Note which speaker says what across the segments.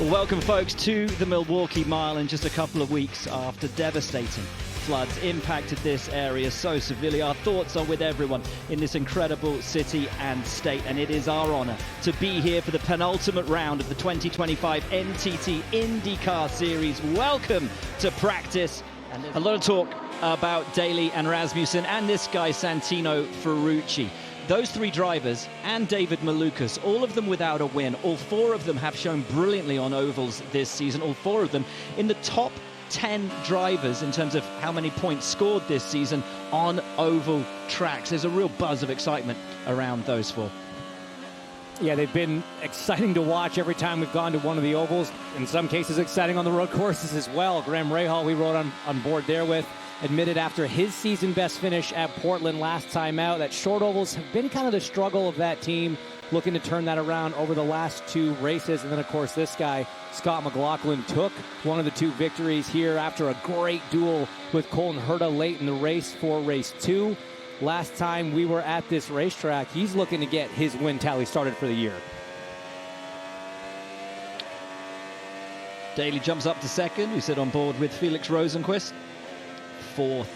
Speaker 1: Well, welcome, folks, to the Milwaukee Mile. In just a couple of weeks after devastating floods impacted this area so severely, our thoughts are with everyone in this incredible city and state, and it is our honor to be here for the penultimate round of the 2025 NTT INDYCAR Series. Welcome to practice. And a lot of talk about Daly and Rasmussen and this guy Santino Ferrucci. Those three drivers and David Malukas, all of them without a win. All four of them have shown brilliantly on ovals this season. All four of them in the top 10 drivers in terms of how many points scored this season on oval tracks. There's a real buzz of excitement around those four.
Speaker 2: Yeah, they've been exciting to watch every time we've gone to one of the ovals. In some cases, exciting on the road courses as well. Graham Rahal, we rode on board there with, admitted after his season best finish at Portland last time out that short ovals have been kind of the struggle of that team, looking to turn that around over the last two races. And then, of course, this guy, Scott McLaughlin, took one of the two victories here after a great duel with Colton Herta late in the race for race 2. Last time we were at this racetrack, he's looking to get his win tally started for the year.
Speaker 1: Daly jumps up to second. We sit on board with Felix Rosenqvist. Fourth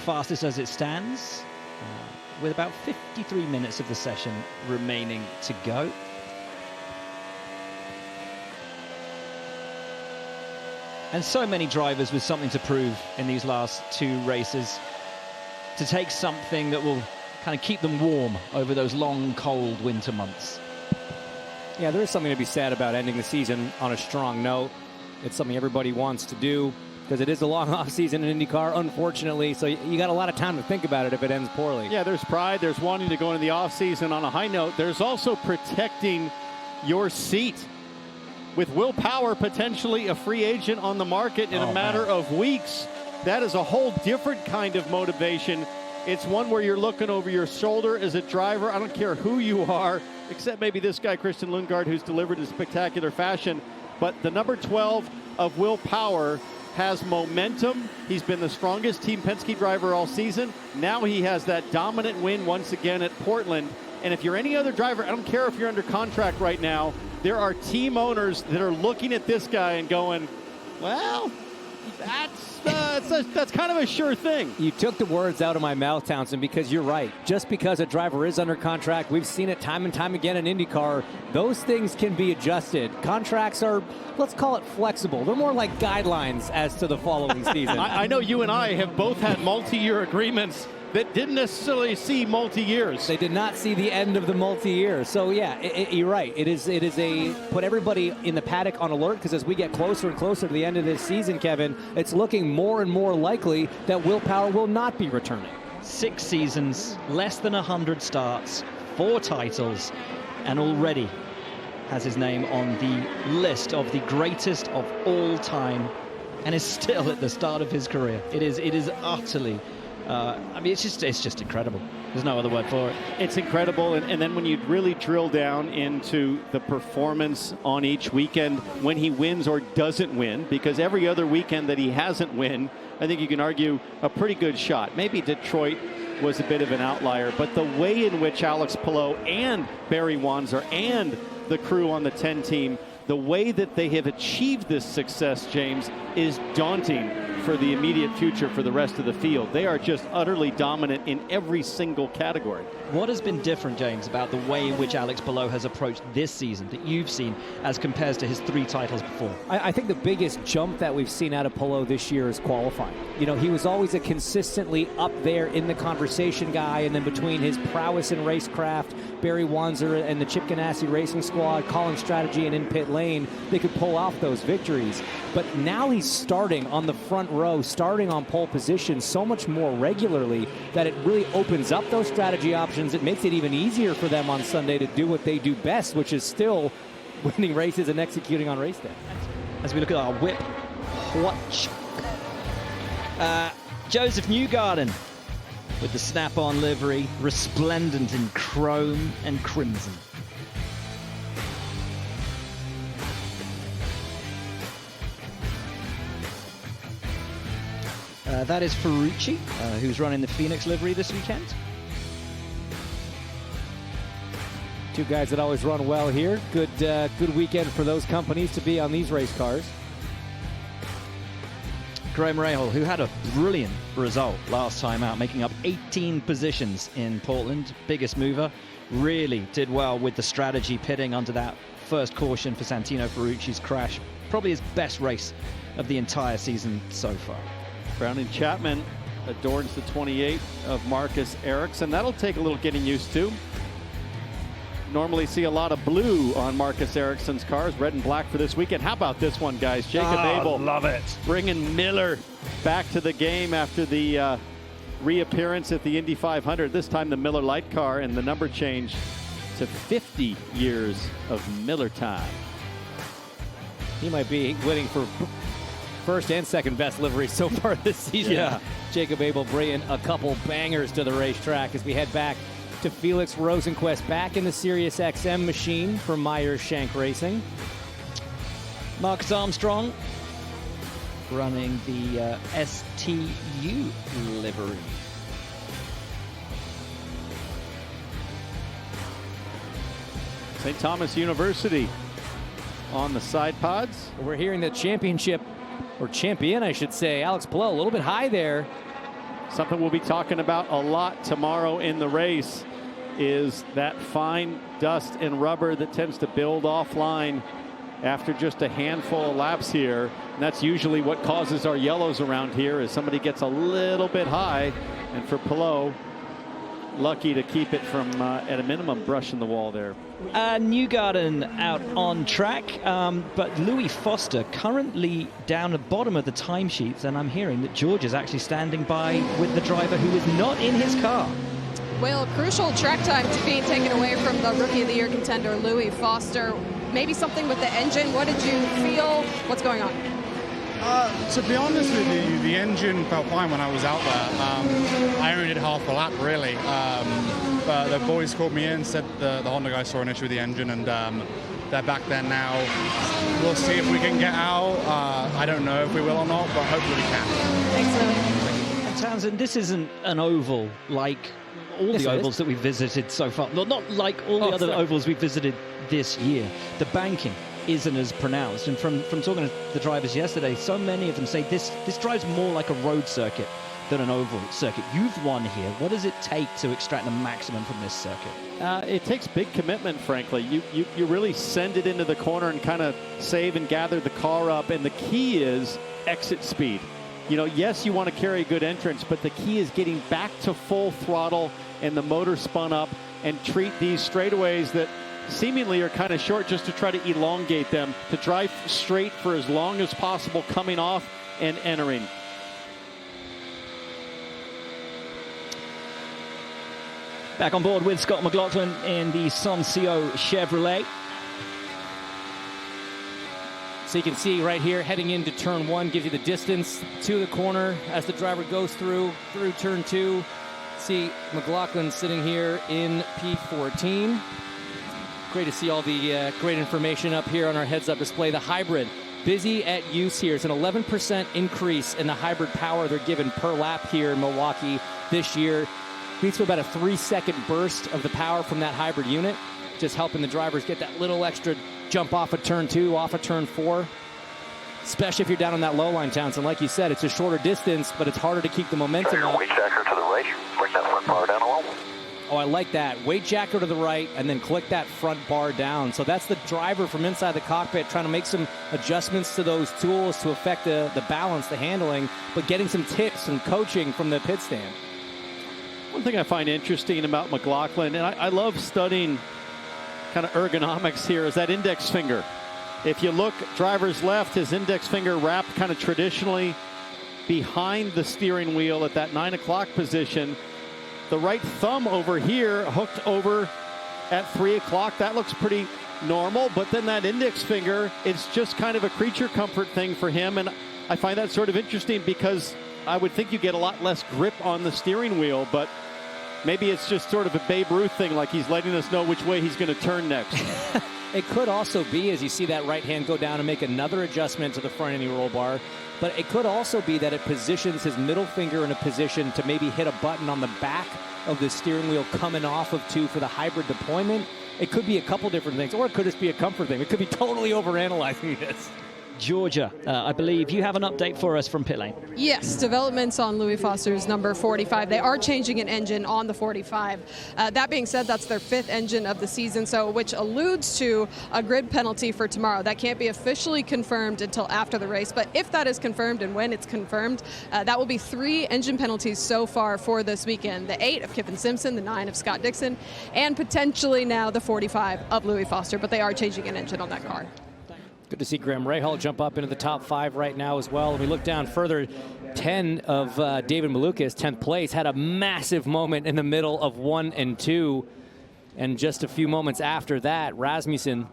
Speaker 1: fastest as it stands, with about 53 minutes of the session remaining to go. And so many drivers with something to prove in these last two races, to take something that will kind of keep them warm over those long, cold winter months.
Speaker 2: Yeah, there is something to be said about ending the season on a strong note. It's something everybody wants to do, because it is a long off-season in IndyCar, unfortunately, so you got a lot of time to think about it if it ends poorly.
Speaker 3: Yeah, there's pride, there's wanting to go into the off-season on a high note. There's also protecting your seat. With Will Power potentially a free agent on the market in a matter of weeks, that is a whole different kind of motivation. It's one where you're looking over your shoulder as a driver. I don't care who you are, except maybe this guy, Christian Lundgaard, who's delivered in spectacular fashion. But the number 12 of Will Power has momentum. He's been the strongest Team Penske driver all season. Now he has that dominant win once again at Portland. And if you're any other driver, I don't care if you're under contract right now, there are team owners that are looking at this guy and going, well, that's kind of a sure thing.
Speaker 2: You took the words out of my mouth, Townsend, because you're right. Just because a driver is under contract, we've seen it time and time again in IndyCar, those things can be adjusted. Contracts are, let's call it flexible. They're more like guidelines as to the following season.
Speaker 3: I know you and I have both had multi-year agreements that didn't necessarily see multi-years.
Speaker 2: They did not see the end of the multi-year. So yeah, you're right. It is a put everybody in the paddock on alert, because as we get closer and closer to the end of this season, Kevin, it's looking more and more likely that Will Power will not be returning.
Speaker 1: 6 seasons, less than 100 starts, 4 titles, and already has his name on the list of the greatest of all time, and is still at the start of his career. It is utterly I mean, it's just incredible. There's no other word for it.
Speaker 3: It's incredible, and then when you really drill down into the performance on each weekend, when he wins or doesn't win, because every other weekend that he hasn't win, I think you can argue a pretty good shot. Maybe Detroit was a bit of an outlier, but the way in which Alex Palou and Barry Wanzer and the crew on the 10 team, the way that they have achieved this success, James, is daunting for the immediate future for the rest of the field. They are just utterly dominant in every single category.
Speaker 1: What has been different, James, about the way in which Alex Palou has approached this season that you've seen as compared to his 3 titles before?
Speaker 2: I think the biggest jump that we've seen out of Palou this year is qualifying. You know, he was always a consistently up there in the conversation guy, and then between his prowess in racecraft, Barry Wanzer and the Chip Ganassi Racing Squad, calling strategy and in pit lane, they could pull off those victories. But now he's starting on the front row, starting on pole position so much more regularly that it really opens up those strategy options. It makes it even easier for them on Sunday to do what they do best, which is still winning races and executing on race day.
Speaker 1: As we look at our whip watch, Josef Newgarden with the Snap-on livery, resplendent in chrome and crimson. That is Ferrucci, who's running the Phoenix livery this weekend.
Speaker 2: Two guys that always run well here. Good weekend for those companies to be on these race cars.
Speaker 1: Graham Rahal, who had a brilliant result last time out, making up 18 positions in Portland, biggest mover, really did well with the strategy, pitting under that first caution for Santino Ferrucci's crash. Probably his best race of the entire season so far.
Speaker 3: Browning Chapman adorns the 28 of Marcus Ericsson. That'll take a little getting used to. Normally see a lot of blue on Marcus Ericsson's cars, red and black for this weekend. How about this one, guys? Jacob Abel,
Speaker 1: love it,
Speaker 3: bringing Miller back to the game after the reappearance at the Indy 500. This time the Miller Light car, and the number change to 50 years of Miller time.
Speaker 2: He might be winning for first and second best livery so far this season.
Speaker 1: Yeah.
Speaker 2: Jacob Abel bringing a couple bangers to the racetrack as we head back to Felix Rosenquist back in the Sirius XM machine for Myers Shank Racing.
Speaker 1: Marcus Armstrong running the STU livery.
Speaker 3: St. Thomas University on the side pods.
Speaker 2: We're hearing the championship, or champion, I should say, Alex Palou, a little bit high there.
Speaker 3: Something we'll be talking about a lot tomorrow in the race is that fine dust and rubber that tends to build offline after just a handful of laps here. And that's usually what causes our yellows around here, is somebody gets a little bit high. And for Palou, lucky to keep it from, at a minimum, brushing the wall there.
Speaker 1: Newgarden out on track, but Louis Foster currently down at the bottom of the timesheets, and I'm hearing that George is actually standing by with the driver who is not in his car.
Speaker 4: Well, crucial track time to being taken away from the Rookie of the Year contender, Louis Foster. Maybe something with the engine. What did you feel? What's going on?
Speaker 5: To be honest with you, the engine felt fine when I was out there. I only did half a lap, really. But the boys called me in, said the Honda guys saw an issue with the engine, and they're back there now. We'll see if we can get out. I don't know if we will or not, but hopefully we can.
Speaker 4: Thanks, Louis.
Speaker 1: And Townsend, this isn't an oval like all the ovals that we've visited so far. Not like all the other ovals we've visited this year. The banking isn't as pronounced, and from talking to the drivers yesterday, so many of them say this drives more like a road circuit than an oval circuit. You've won here. What does it take to extract the maximum from this circuit?
Speaker 3: It takes big commitment, frankly. You really send it into the corner and kind of save and gather the car up, and the key is exit speed. You know, yes, you want to carry a good entrance, but the key is getting back to full throttle and the motor spun up, and treat these straightaways that seemingly are kind of short, just to try to elongate them, to drive straight for as long as possible coming off and entering.
Speaker 1: Back on board with Scott McLaughlin in the Sonsio Chevrolet.
Speaker 2: So you can see right here, heading into turn one, gives you the distance to the corner as the driver goes through turn two. See McLaughlin sitting here in P14. Great to see all the great information up here on our heads-up display. The hybrid, busy at use here. It's an 11% increase in the hybrid power they're given per lap here in Milwaukee this year. Leads to about a 3-second burst of the power from that hybrid unit, just helping the drivers get that little extra jump off of turn two, off of turn four. Especially if you're down on that low line, Townsend. Like you said, it's a shorter distance, but it's harder to keep the momentum up.
Speaker 6: Weight jacker to the right, bring that front bar down a little.
Speaker 2: Oh, I like that. Weight jacker to the right, and then click that front bar down. So that's the driver from inside the cockpit trying to make some adjustments to those tools to affect the balance, the handling, but getting some tips and coaching from the pit stand.
Speaker 3: One thing I find interesting about McLaughlin, and I love studying kind of ergonomics here, is that index finger. If you look, driver's left, his index finger wrapped kind of traditionally behind the steering wheel at that 9 o'clock position. The right thumb over here hooked over at 3 o'clock. That looks pretty normal, but then that index finger, it's just kind of a creature comfort thing for him. And I find that sort of interesting, because I would think you get a lot less grip on the steering wheel, but maybe it's just sort of a Babe Ruth thing, like he's letting us know which way he's going to turn next.
Speaker 2: It could also be, as you see that right hand go down and make another adjustment to the front any roll bar, but it could also be that it positions his middle finger in a position to maybe hit a button on the back of the steering wheel coming off of two for the hybrid deployment. it could be a couple different things, or it could just be a comfort thing. It could be totally overanalyzing this.
Speaker 1: Georgia, I believe you have an update for us from pit lane.
Speaker 4: Yes, developments on Louis Foster's number 45. They are changing an engine on the 45. That being said, that's their 5th engine of the season, so which alludes to a grid penalty for tomorrow. That can't be officially confirmed until after the race, but if that is confirmed and when it's confirmed, that will be 3 engine penalties so far for this weekend. The 8 of Kiffin Simpson, the 9 of Scott Dixon, and potentially now the 45 of Louis Foster, but they are changing an engine on that car.
Speaker 2: Good to see Graham Rahal jump up into the top 5 right now as well. And we look down further, 10 of David Malukas, 10th place, had a massive moment in the middle of 1 and 2. And just a few moments after that, Rasmussen,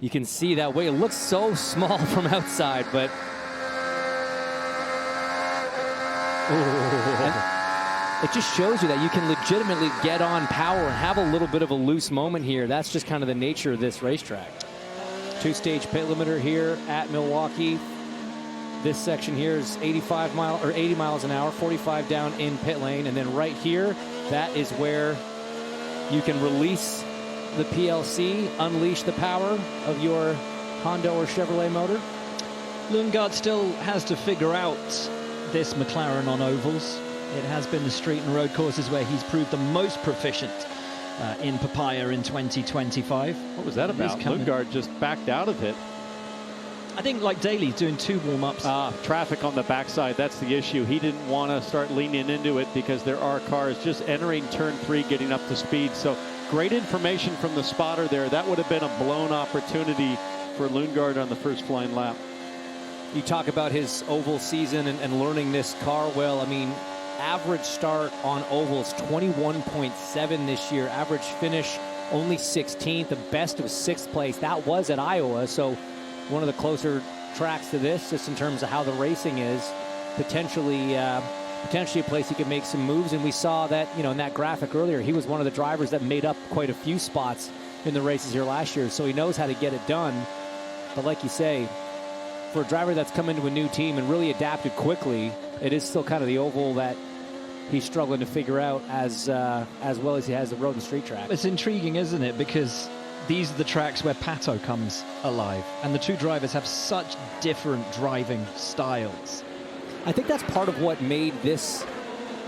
Speaker 2: you can see that way. It looks so small from outside, but it just shows you that you can legitimately get on power and have a little bit of a loose moment here. That's just kind of the nature of this racetrack. 2-stage pit limiter here at Milwaukee. This section here is 80 miles an hour, 45 down in pit lane. And then right here, that is where you can release the PLC, unleash the power of your Honda or Chevrolet motor.
Speaker 1: Lundgaard still has to figure out this McLaren on ovals. It has been the street and road courses where he's proved the most proficient in Papaya in 2025.
Speaker 3: What was that about? Lundgaard just backed out of it.
Speaker 1: I think like Daly's doing 2 warm-ups.
Speaker 3: Traffic on the backside, that's the issue. He didn't want to start leaning into it because there are cars just entering turn 3, getting up to speed. So great information from the spotter there. That would have been a blown opportunity for Lundgaard on the first flying lap.
Speaker 2: You talk about his oval season and learning this car well. I mean, average start on ovals 21.7 this year. Average finish only 16th. The best was 6th place. That was at Iowa, so one of the closer tracks to this, just in terms of how the racing is. Potentially a place he could make some moves, and we saw that, you know, in that graphic earlier, he was one of the drivers that made up quite a few spots in the races here last year, so he knows how to get it done. But like you say, for a driver that's come into a new team and really adapted quickly, it is still kind of the oval that he's struggling to figure out as well as he has the road and street track.
Speaker 1: It's intriguing, isn't it? Because these are the tracks where Pato comes alive, and the 2 drivers have such different driving styles.
Speaker 2: I think that's part of what made this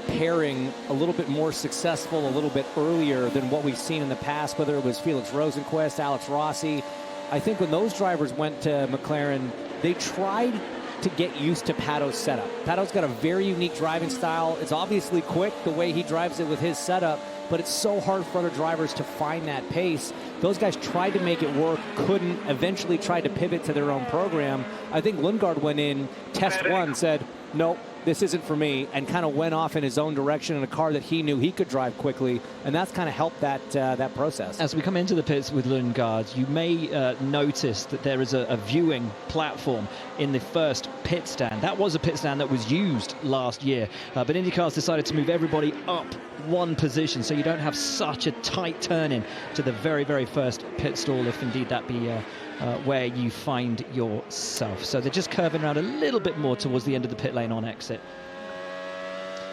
Speaker 2: pairing a little bit more successful a little bit earlier than what we've seen in the past, whether it was Felix Rosenqvist, Alex Rossi. I think when those drivers went to McLaren, they tried to get used to Pato's setup. Pato's got a very unique driving style. It's obviously quick the way he drives it with his setup, but it's so hard for other drivers to find that pace. Those guys tried to make it work, couldn't, eventually tried to pivot to their own program. I think Lundgaard went in, test 1, said, nope, this isn't for me, and kind of went off in his own direction in a car that he knew he could drive quickly, and that's kind of helped that process.
Speaker 1: As we come into the pits with Lundgaard, you may notice that there is a viewing platform in the first pit stand. That was a pit stand that was used last year, but IndyCar's decided to move everybody up 1 position, so you don't have such a tight turn-in to the very, very first pit stall, if indeed that be where you find yourself. So they're just curving around a little bit more towards the end of the pit lane on exit.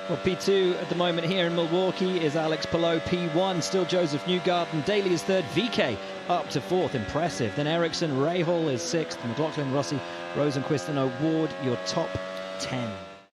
Speaker 1: Well, P2 at the moment here in Milwaukee is Alex Palou. P1 still Josef Newgarden. Daly is 3rd. VK up to 4th. Impressive. Then Ericsson. Rahal is 6th. McLaughlin, Rossi, Rosenqvist and O'Ward, your top 10.